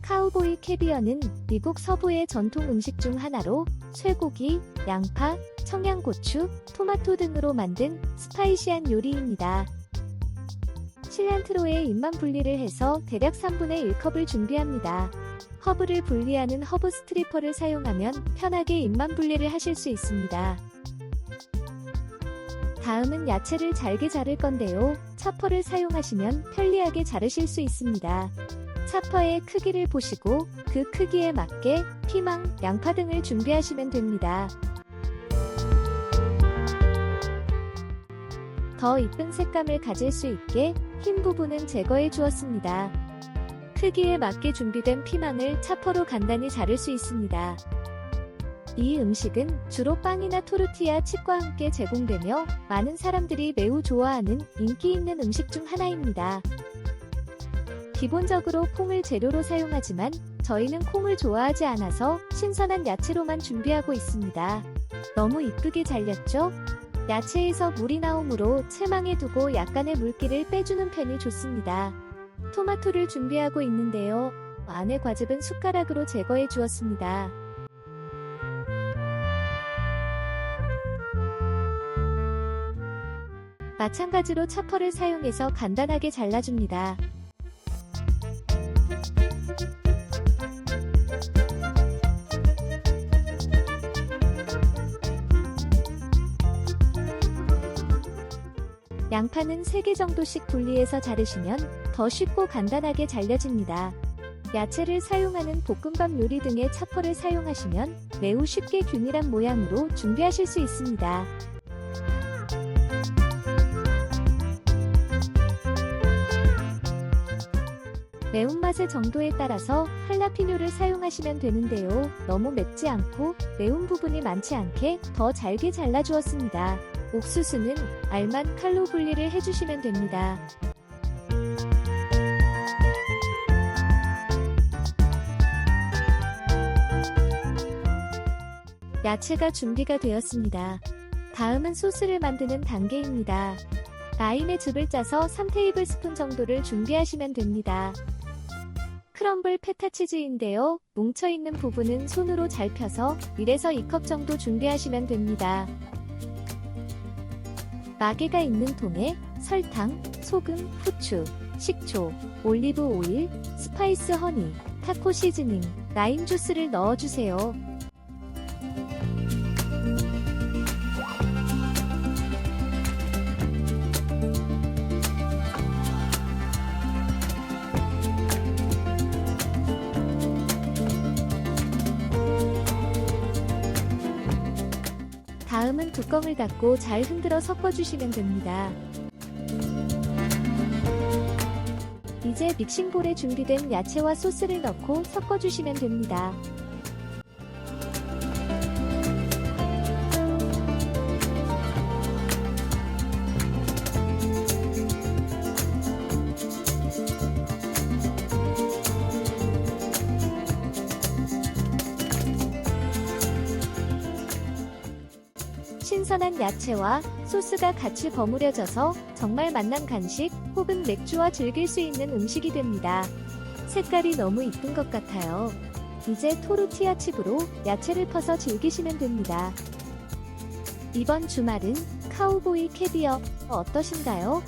카우보이 캐비어는 미국 서부의 전통 음식 중 하나로 쇠고기, 양파, 청양고추, 토마토 등으로 만든 스파이시한 요리입니다. 실란트로에 잎만 분리를 해서 대략 3분의 1컵을 준비합니다. 허브를 분리하는 허브 스트리퍼를 사용하면 편하게 잎만 분리를 하실 수 있습니다. 다음은 야채를 잘게 자를 건데요. 차퍼를 사용하시면 편리하게 자르실 수 있습니다. 차퍼의 크기를 보시고 그 크기에 맞게 피망, 양파 등을 준비하시면 됩니다. 더 이쁜 색감을 가질 수 있게 흰 부분은 제거해 주었습니다. 크기에 맞게 준비된 피망을 차퍼로 간단히 자를 수 있습니다. 이 음식은 주로 빵이나 토르티아 칩과 함께 제공되며 많은 사람들이 매우 좋아하는 인기 있는 음식 중 하나입니다. 기본적으로 콩을 재료로 사용하지만 저희는 콩을 좋아하지 않아서 신선한 야채로만 준비하고 있습니다. 너무 이쁘게 잘렸죠? 야채에서 물이 나오므로 채망에 두고 약간의 물기를 빼주는 편이 좋습니다. 토마토를 준비하고 있는데요. 안에 과즙은 숟가락으로 제거해 주었습니다. 마찬가지로 차퍼를 사용해서 간단하게 잘라줍니다. 양파는 3개 정도씩 분리해서 자르시면 더 쉽고 간단하게 잘려집니다. 야채를 사용하는 볶음밥 요리 등의 차퍼를 사용하시면 매우 쉽게 균일한 모양으로 준비하실 수 있습니다. 매운맛의 정도에 따라서 할라피뇨를 사용하시면 되는데요. 너무 맵지 않고 매운 부분이 많지 않게 더 잘게 잘라주었습니다. 옥수수는 알만 칼로 분리를 해주시면 됩니다. 야채가 준비가 되었습니다. 다음은 소스를 만드는 단계입니다. 라임의 즙을 짜서 3테이블스푼 정도를 준비하시면 됩니다. 크럼블 페타치즈인데요. 뭉쳐있는 부분은 손으로 잘 펴서 1에서 2컵 정도 준비하시면 됩니다. 마개가 있는 통에 설탕, 소금, 후추, 식초, 올리브 오일, 스파이스 허니, 타코 시즈닝, 라임 주스를 넣어주세요. 다음은 뚜껑을 닫고 잘 흔들어 섞어주시면 됩니다. 이제 믹싱볼에 준비된 야채와 소스를 넣고 섞어주시면 됩니다. 신선한 야채와 소스가 같이 버무려져서 정말 맛난 간식 혹은 맥주와 즐길 수 있는 음식이 됩니다. 색깔이 너무 이쁜 것 같아요. 이제 토르티아 칩으로 야채를 퍼서 즐기시면 됩니다. 이번 주말은 카우보이 캐비어 어떠신가요?